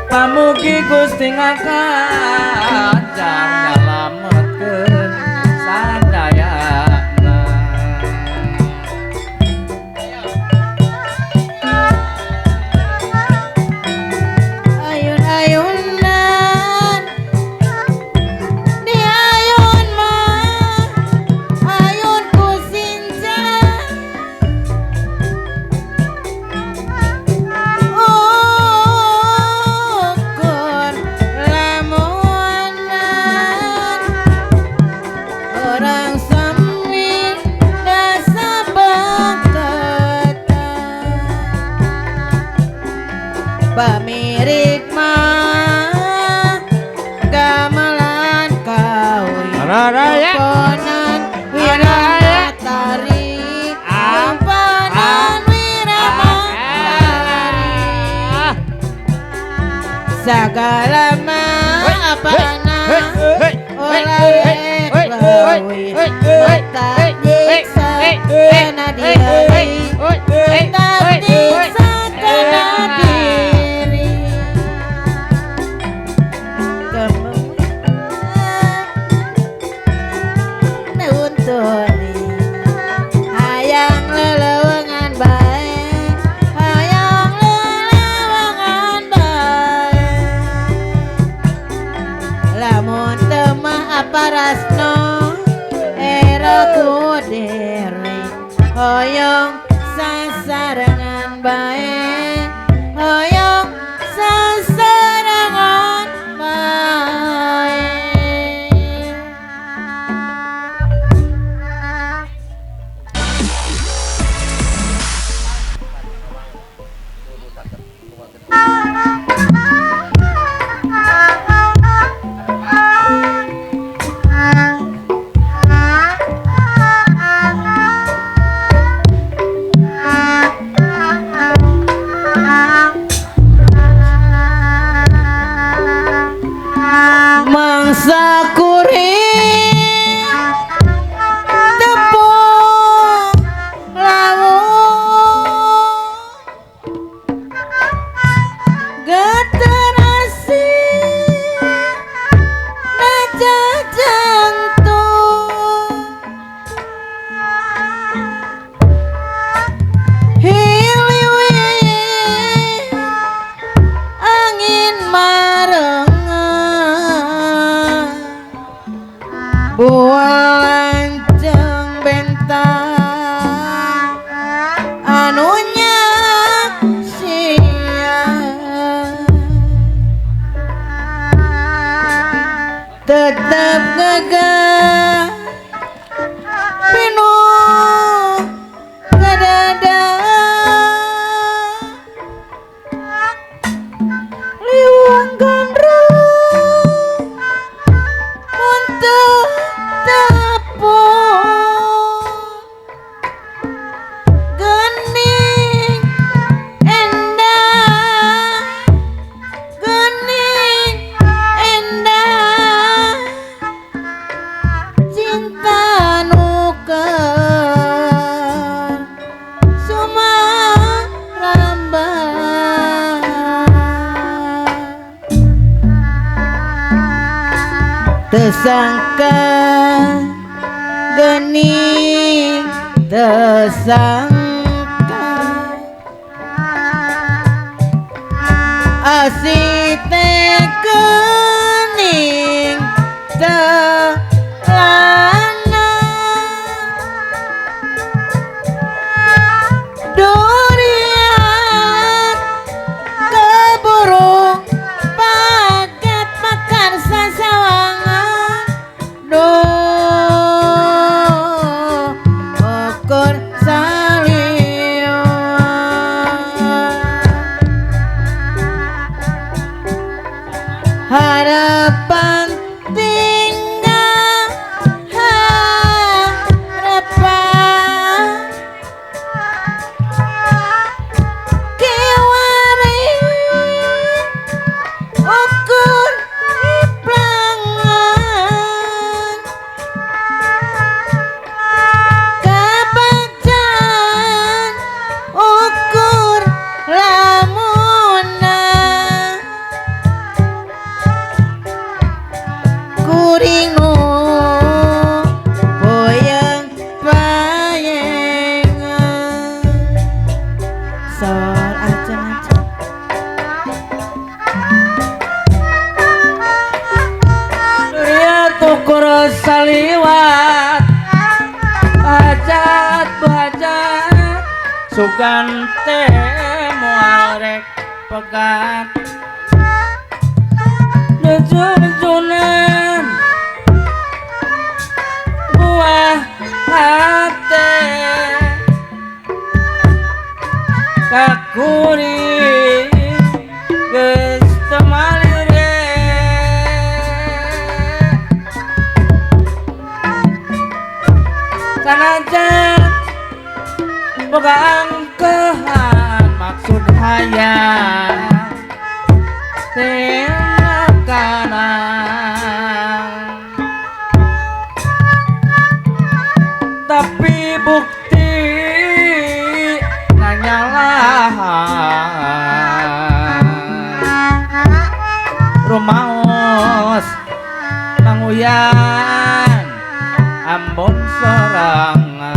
Pamugi Gusti ngakanjang nyalametkeun sadayana. Ayun-ayunan diayun mah ayun ku sinja ukur lamunan orang sami dasa bangketan pamirik mah gamelan kawin Raraya. konan wiratari ampanan wiramari segala mah apana oleh kawin mata nyiksa kena diri mata nyiksa kena diri kemudian nuntuni hayang lelewengan bae hayang lelewengan bae lamun teu mah aparasno era kudere hoyong sasarengan bae hoyong sasarengan bae. sangka geni sangka asite kening celana durian keburu paket makan sasawangan ukur harapan tinggal harapan kiwari ukur iplangan kabajan ukur lamunan kuringu boyang payengan sor aja Surya tukur saliwat hajat bajat sugante muarek pegat Jujur-jujuran buah hati kakuri geus teu malire sanajan boga angkehan maksud hayang kanan tapi bukti nanyalah rumaos manguyan Ambon sorangan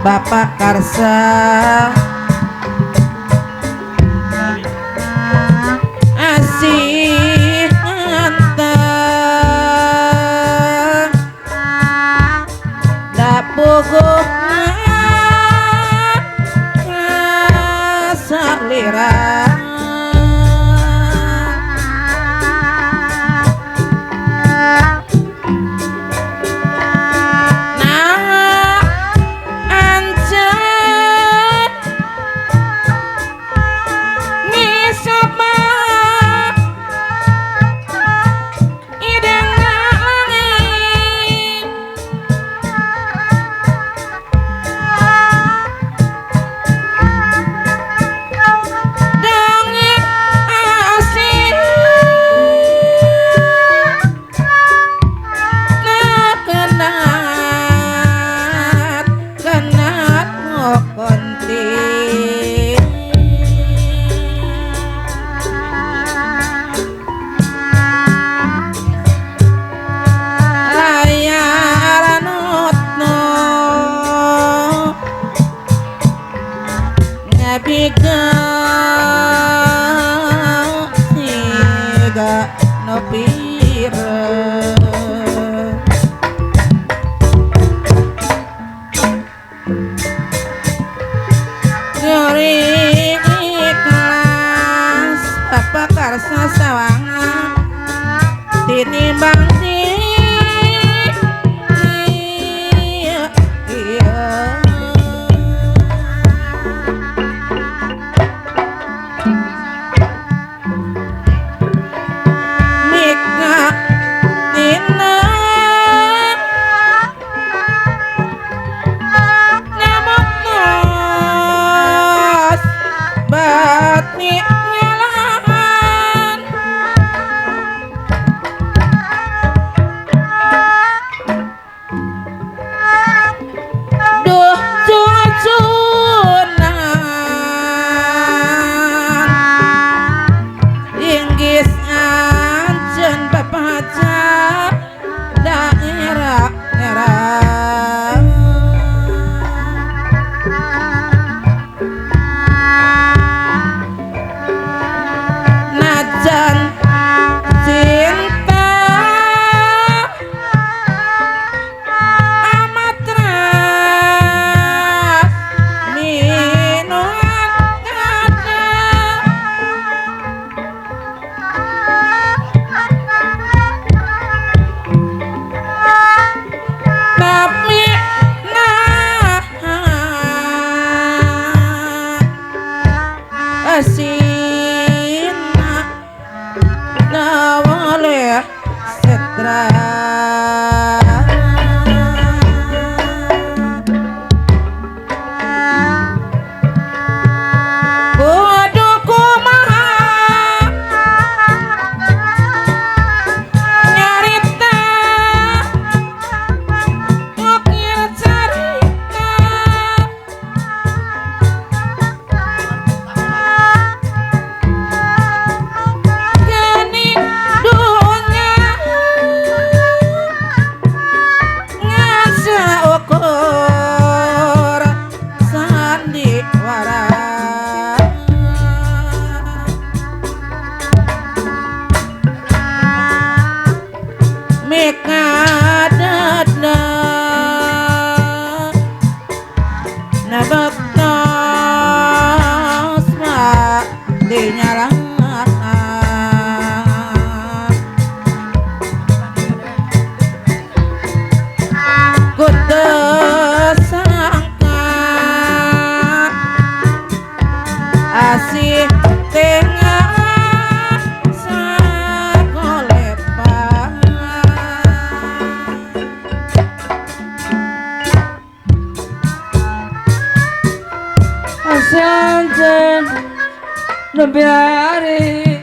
Bapak Karsa asih anteng dapuguh salira tega nepire nyeri ikhlas apa karsa sawangan tinimbang santen lebih hari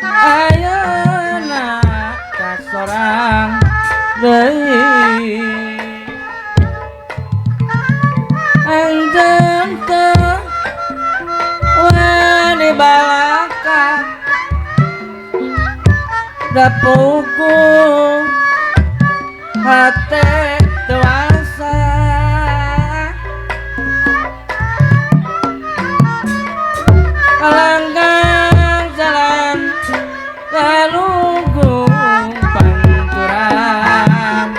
ayeuna kasorang deui anjeun teu wani balaka dapuku hate dewasa alangkah jalan kalunggung panturan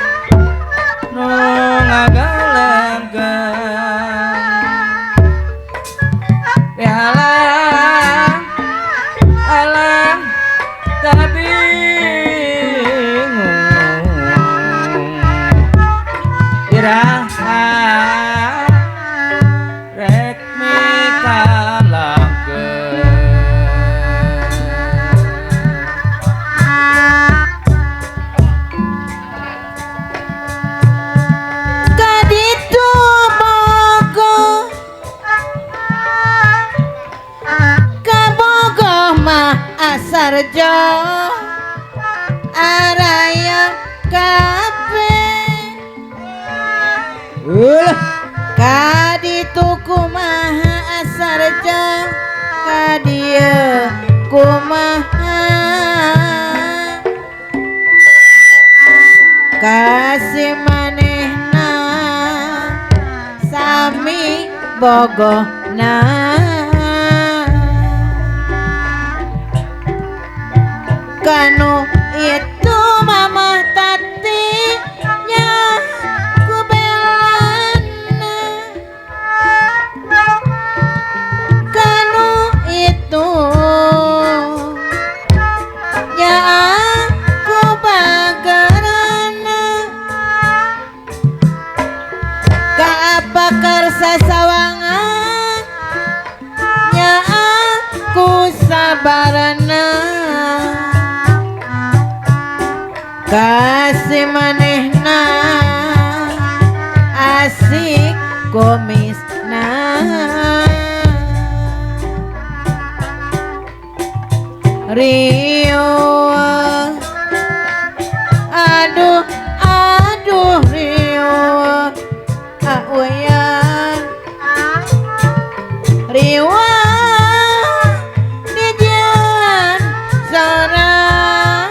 nu ngagalenggeng alang alang tapi iraha rek Sarjo araya kape kaditu kumaha asarjo kadia kumaha kasih manehna sami bogohna kanu itu mama tatinya ku belana kanu itu ya aku bagarana ka apa karsa sawangan nya aku sabarana kasih manehna asik komisna Rio aduh aduh Rio aweyan Rio dijan sorangan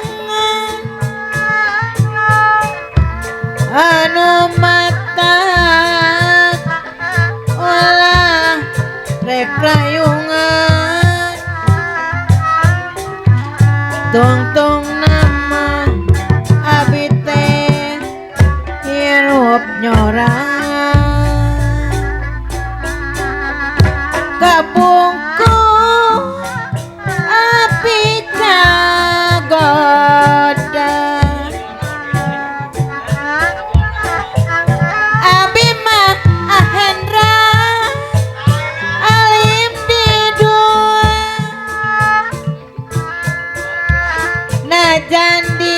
anu mata olah rek rayungan tong nama abi teh hirup nyorang kabungku api cagoda abi mah ahendra alim di dua najan di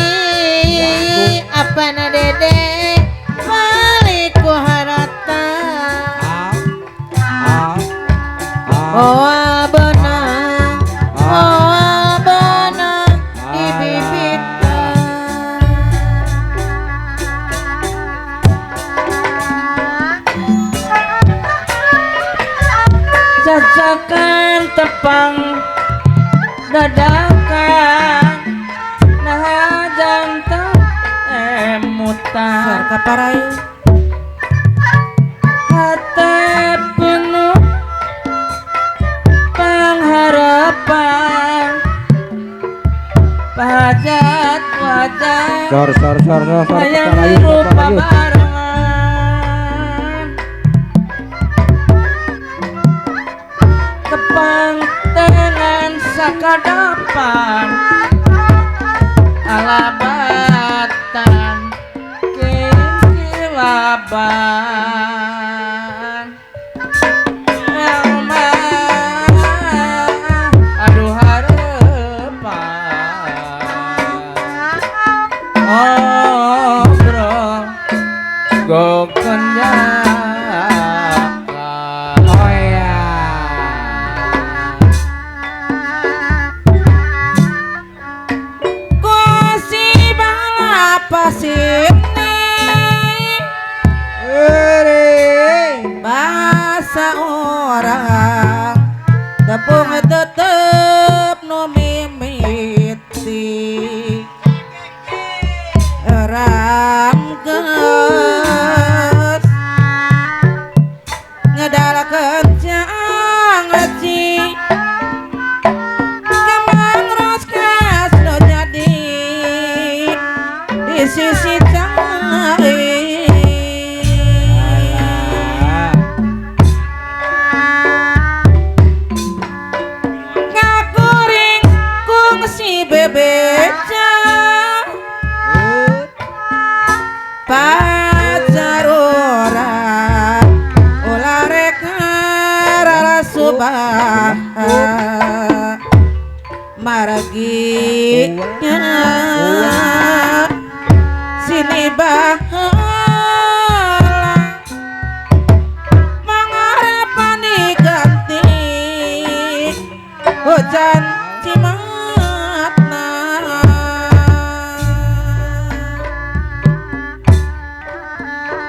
apa na dede balik ku harata oh benang di bibita cacakan tepang dadakan nah jantan emutan sarka parai hati penuh pengharapan pajat wajah Sor yang rupa barengan tepang dengan sakadapan alabatan kilaban aduh harapan oh bro gokon oh ya kusi balapa sini bahasa orang tepung tetep no mimiti ramkeun ngedalakeun jang ngaji kemang roskas no jadi di sisi cari ngakuring kungsi bebeca pacar orang ulah rek rarasubah marginya sini bahala mangarapan diganti hujan cimatna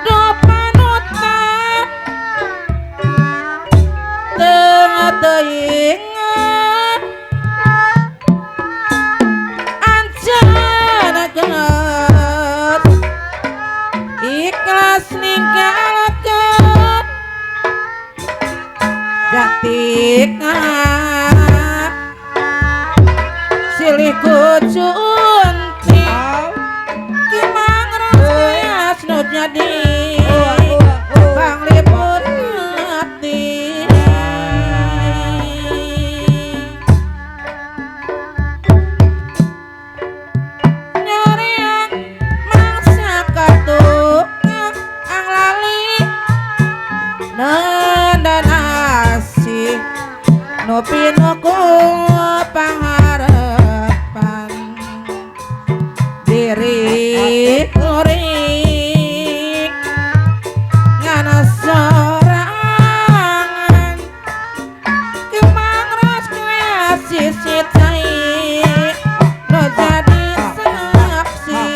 dopanutan tengah teingat ancana genget ikhlas ninggalkeun datikna silih Kucunti Kimang rasa Snud jadi Bang liput hati Nyariang mangsa katuk Ang lali Nanda nasi Nupi nuku pangharapan Diri kuring Ngana sorangan Kemang ras kaya sisit cai Lo jadi saksi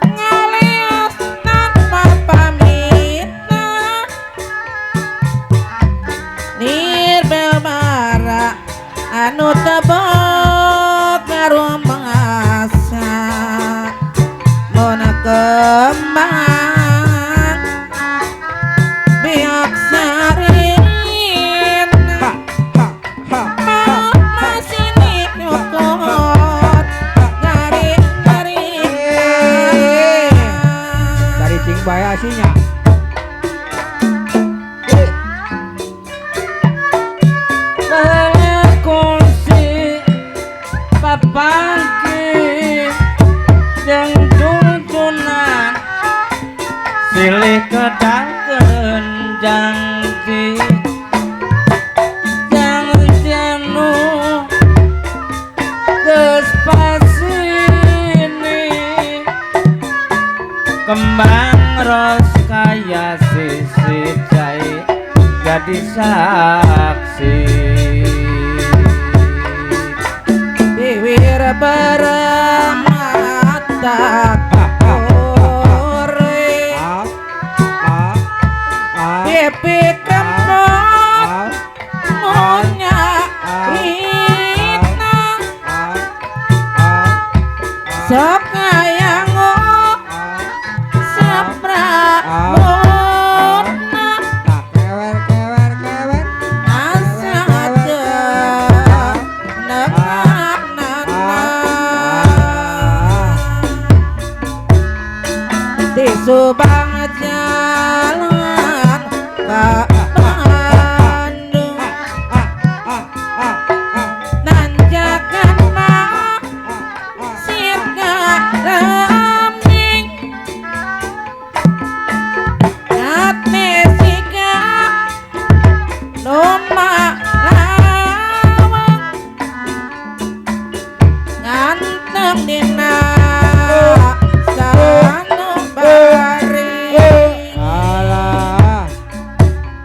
Ngalias tanpa pamit Nirbel bara anu tebok ngaruh mengasa Mona kembang biak sarin masih nyokot garing-garing Dari cing baya asinya. Banyak kursi papangki yang tuntunan silih kedangkeun janji janu geus pasini kembang ros kaya sisi jai jadi saksi Biwir bermata kapore Pipi kempot Munya Rina Sok kayango Sapra Bona Asa aja Di Subang jalan ke Bandung Nanjakan mah sirga lambing Ngatne siga lomba lawang Nganteng dina Alah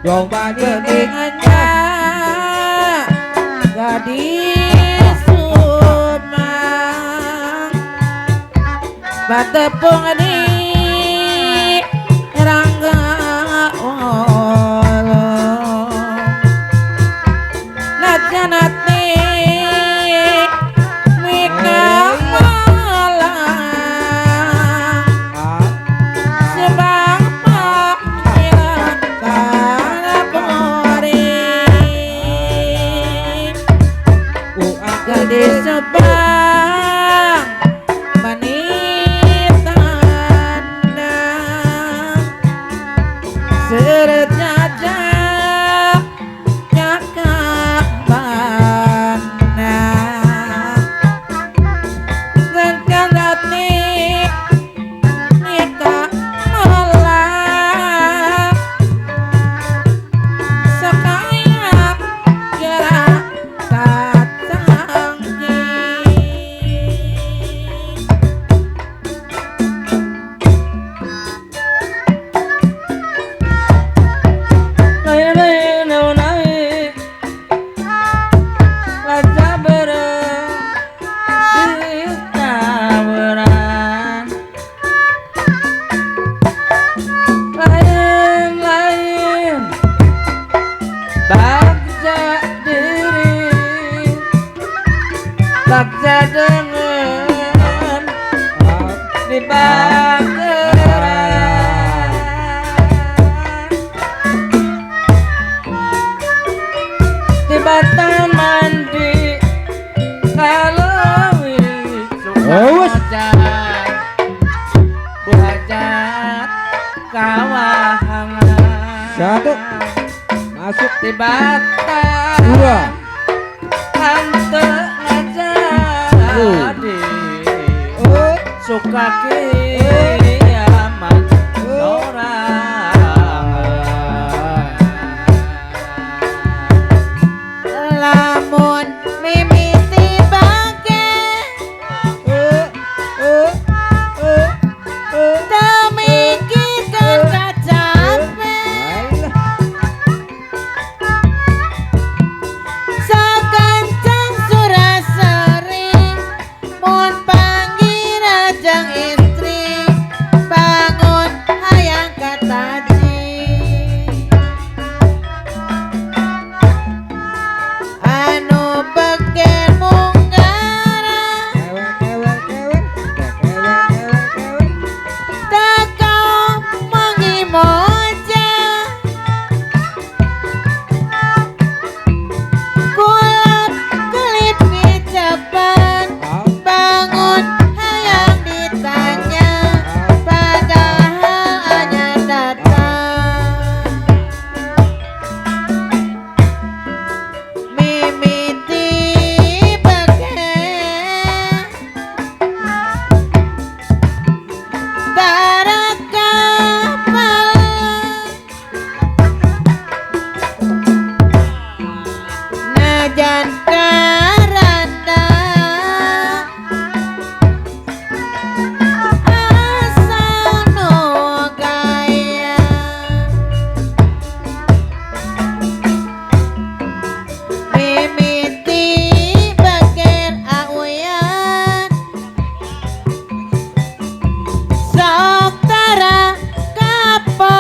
Coba Geningannya gadis Sumang Batepung di Rangga Olong Najanati Mika Malang Sebang panggilan kalapori Gadis Sebang Manita Jembatan mandi kalawi Awas. Sukajat buhajat kawahangan Satu. Masuk. Tibatan Dua. Ante ngajadi Oh. suka kiamat sorangan lamun mimiti bage temikirkan kacape sakancang suraseri mun panggil rajang istri bangun hayang kataji anu beken munggara takau mangimoja kulap kelip ngicapan bangun hayang ditanya padahal hanya datang mimiti beken taraka najan karanda asal no gaya mimiti beken auyan sok tara kapo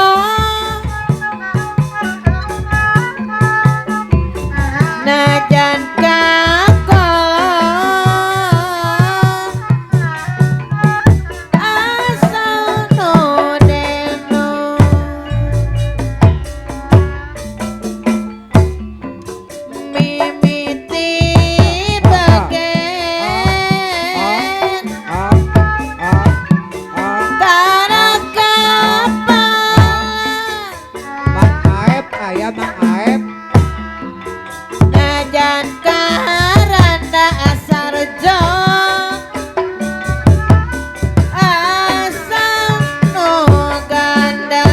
najan kakolo asal no deno mimiti beken tara kapan najan karanda asarjo asal no ganda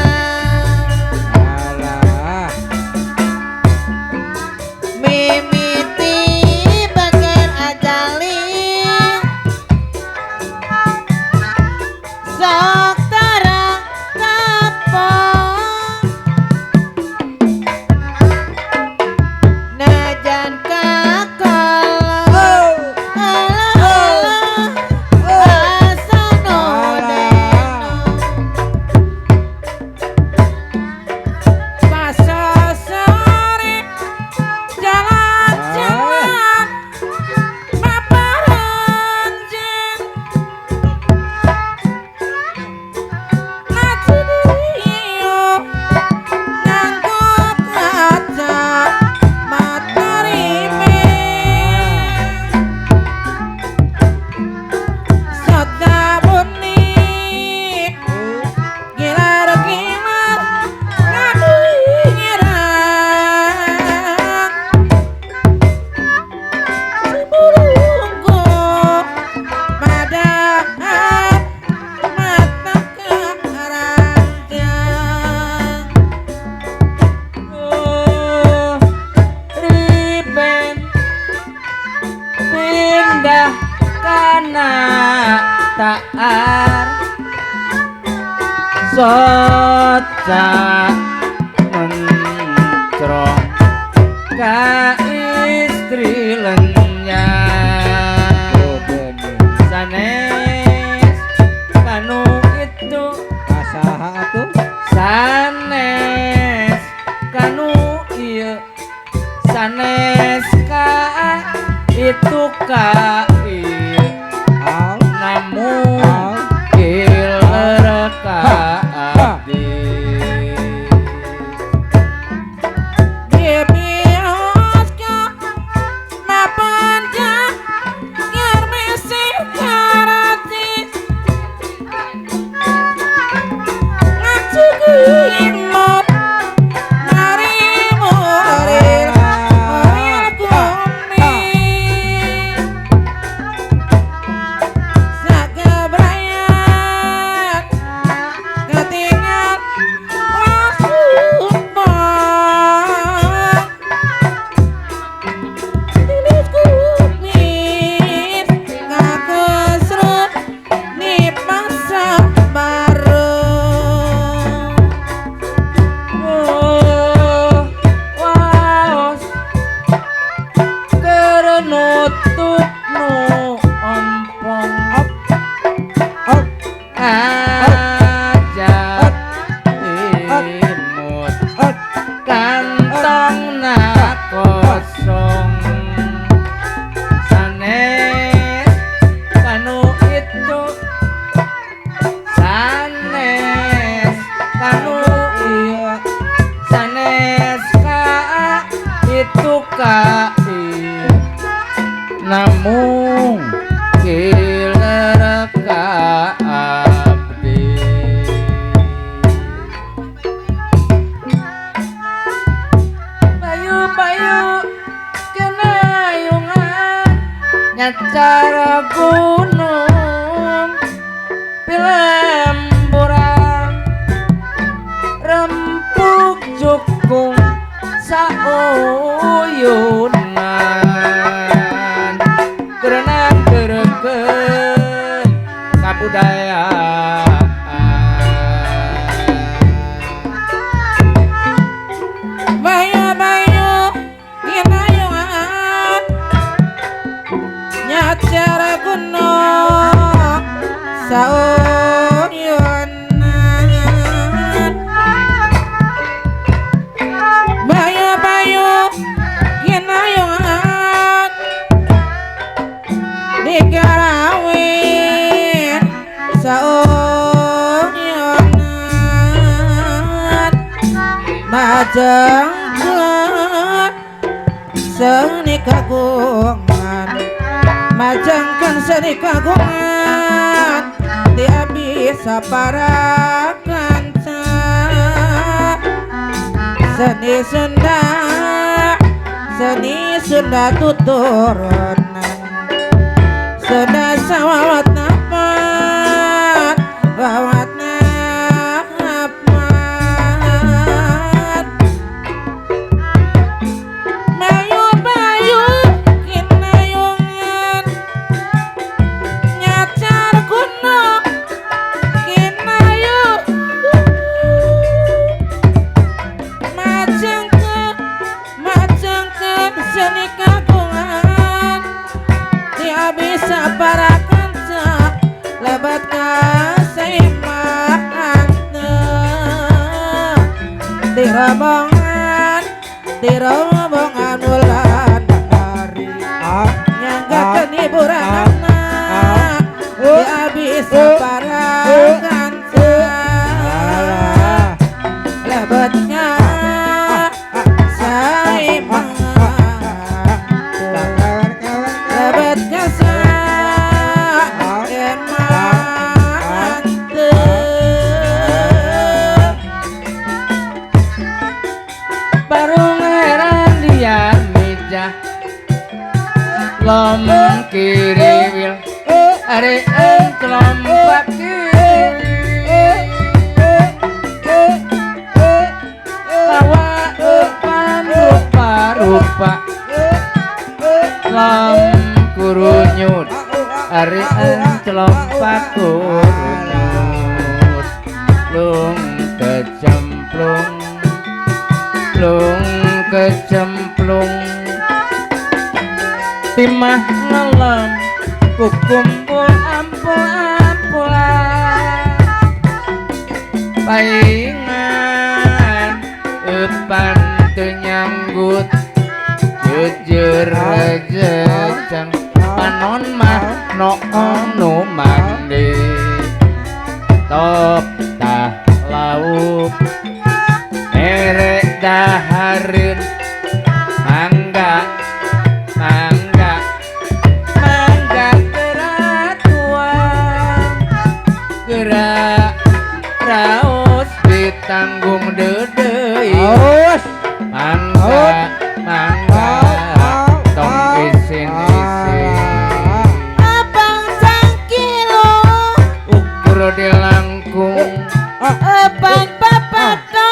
mimiti bagian ajali sok tara kapo najan kakolo asal no deno pasasari jalan-jalan paparanjen nacidio nganggut kaca matarime sotabuni gilar-gilar ngadingiran burungku padahal mata keranjang Oh, riben pindah kana taar soca mencrong ka istri lenyang sanes kanu itu sanes kanu ieu sanes ka itu ka ieu namun iler ka abdi dibioskeun dina kosong sanes kanu itu sanes kanu iya sanes ka itu ka namung kiler ka abdi bayu-bayu kenayungan nyacara gunung pilemburan rempuk jukung sauyunan kerenang kereken kabudayaan bayu-bayu ginayungan nyacara gunung sauyunan bayu-bayu ginayungan digarawin sauyunan majengkeun seni kagungan majengkeun seni kagungan dia bisa para kanca seni Sunda tuturunan Sunda sawawat napat wawat napat bayu-bayu kinayungan nyacar gunung kinayu majengkeun seni kagungan dia bisa para kanca lebat kaseimaan dirobongan bulan dari nyanggakeun hiburanna dia bisa para kanca lebatnya lebatnya barung heran dia meja lom kiriwil are lompat kiriwil bawa depan rupa-rupa lom kurunyut are lompat kurunyut lung kecemplung lung kecemplung timah ngelem kukumpul ampul-ampulan paingan epan teu nyanggut jujur jejeng panon mah no nu mandi top tah lauk merek dahareun mangga keratuan gerak raos ditanggung dedeui mangga tong isin-isin abang cangkilo ukur dilangkung abang papato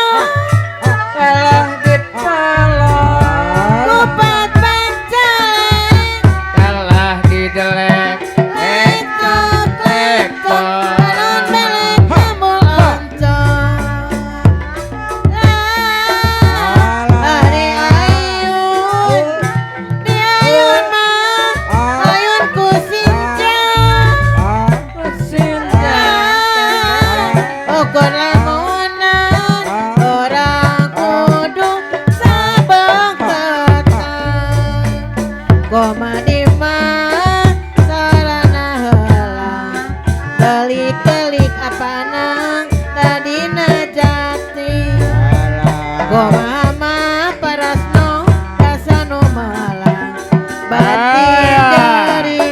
kalah ditolong lupat koma di mana sarana heula delik-delik apa nang tadina jati koma parasno rasano malang batin dari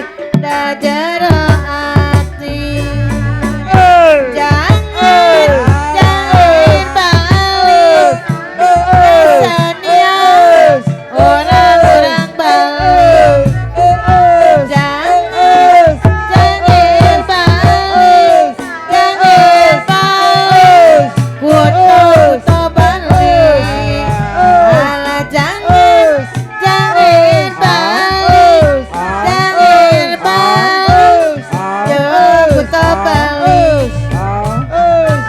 dajara hati jangan balik sanias orang-orang balik jangan balik kudu to balik ala jangan balik jauh to balik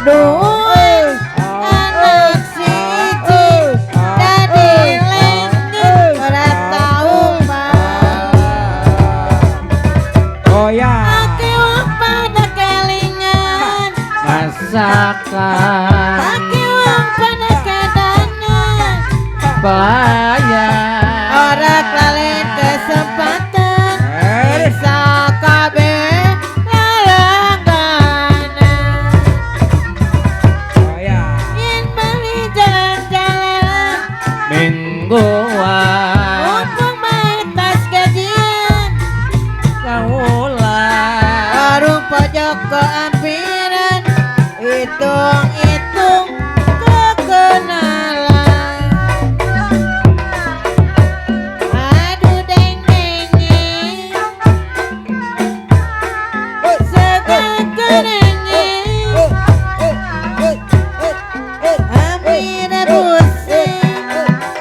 duit anak siji dadi lenggeng ora tau Goyang. ake wong pada kelingan masakan ake wong pada kedanan bayar ora kalian kesempatan bisa kabeh langganan Goyang. yen beli jalan-jalan mingguan untung main tas gajian kaulah warung pojok keampiran hitung-hitung kekenalan aduh deng-dengeng segegerengeng hampir pusing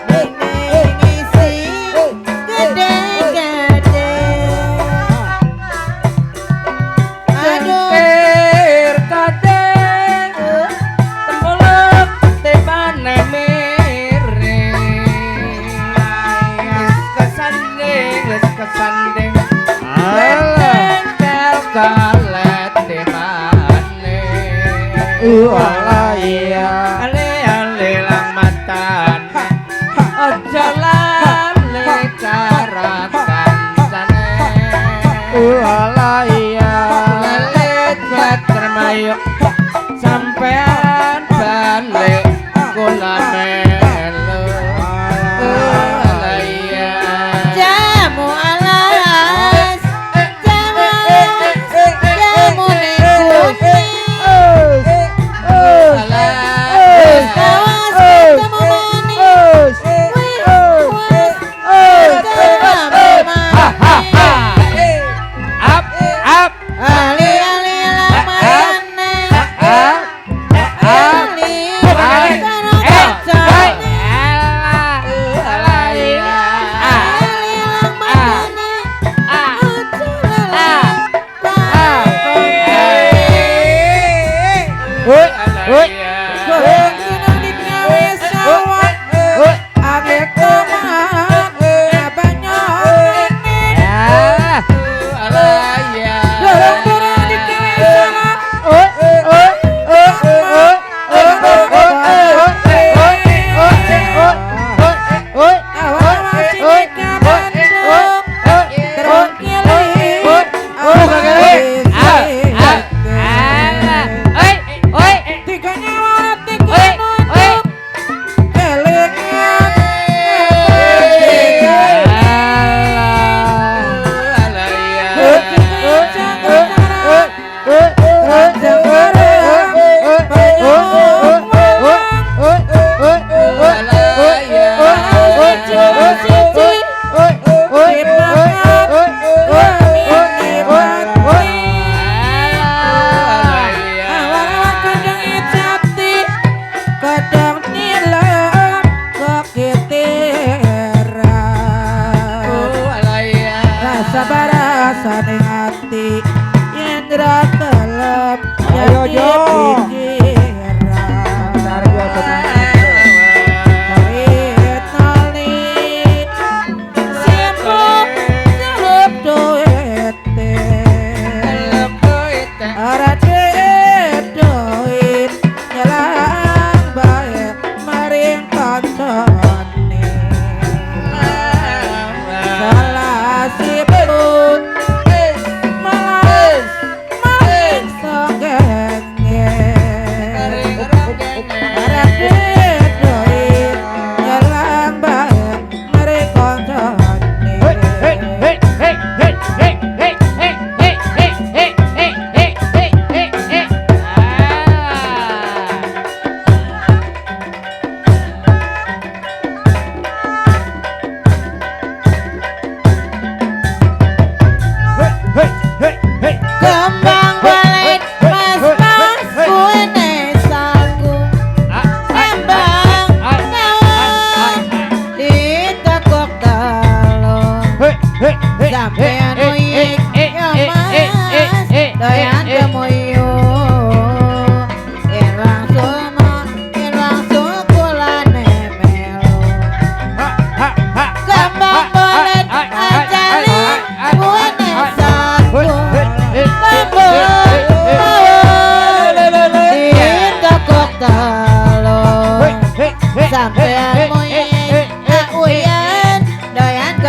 deng-dengeng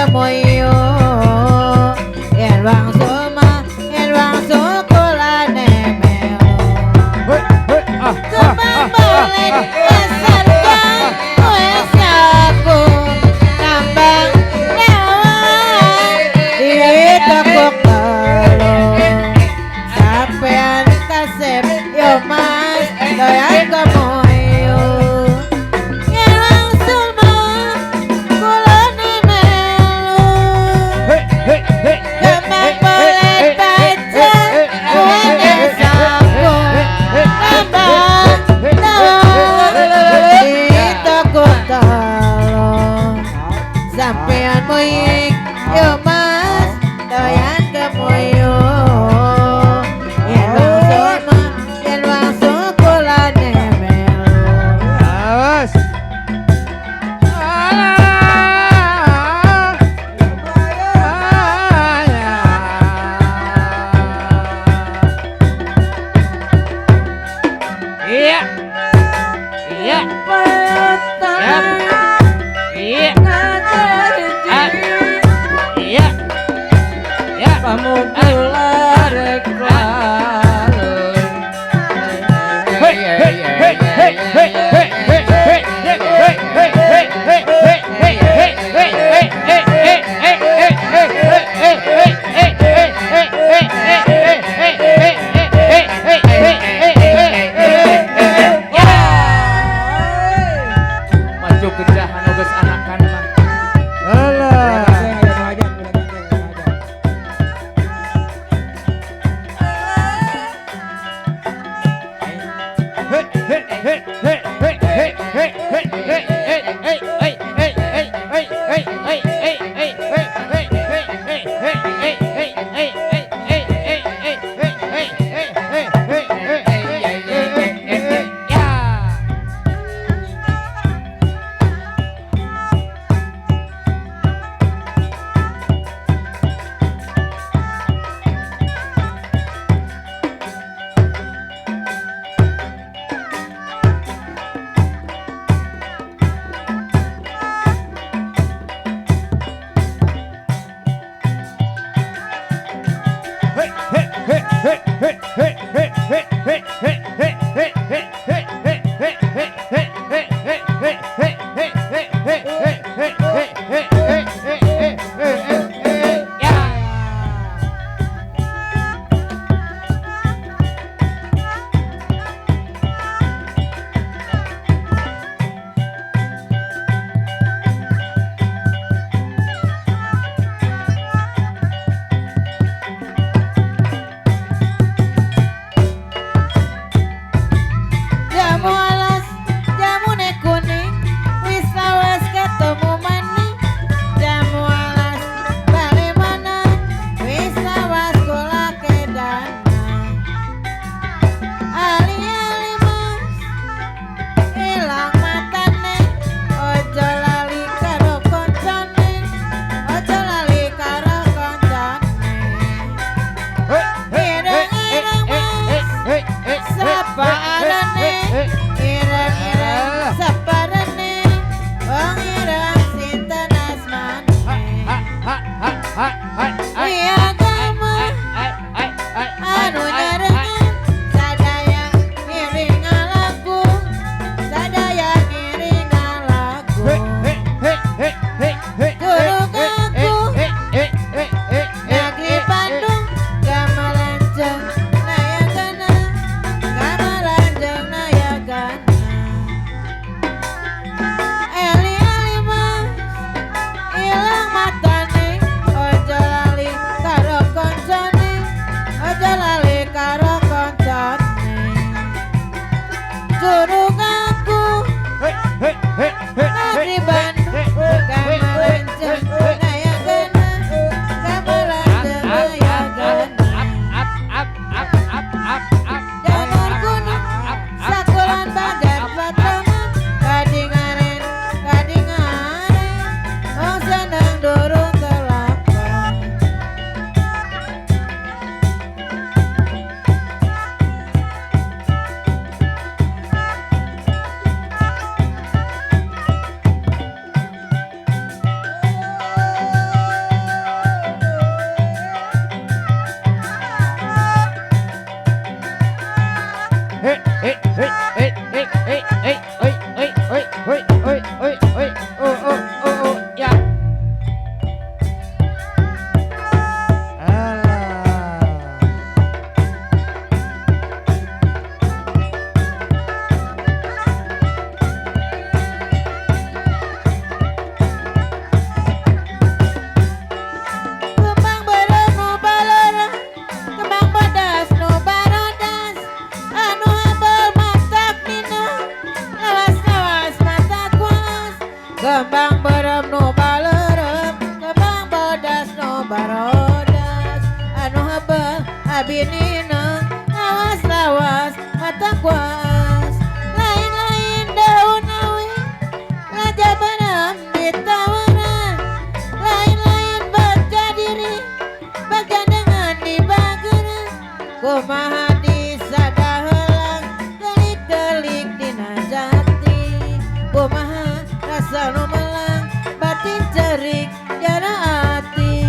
kemoyo yen wangsul mah yen wangsul kulane melu Tumbang balik kesarkan wes aku tambang lewat di tokok telo sampean kasep yo mas doyan kemoyo yen wangsul mah kulane melu Tumbang balik baca wes aku tambang sampean moyik yo mas doyan kemoyo yen wangsul mah yen wangsul kulane melu Awas. Iya. Iya. Iya. Iya. Ya, kamu keluar maju kejahan oges anakan mah. Alah. Hey, kumaha disadahelang telik-telik dina jati kumaha rasa nu melang batin cerik jana ati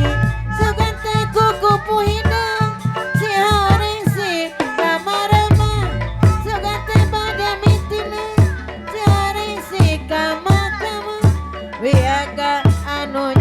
sugan teh kuku puhidang si haring si kamarema sugan teh bade mitina si haring si kama-kama wiaga anu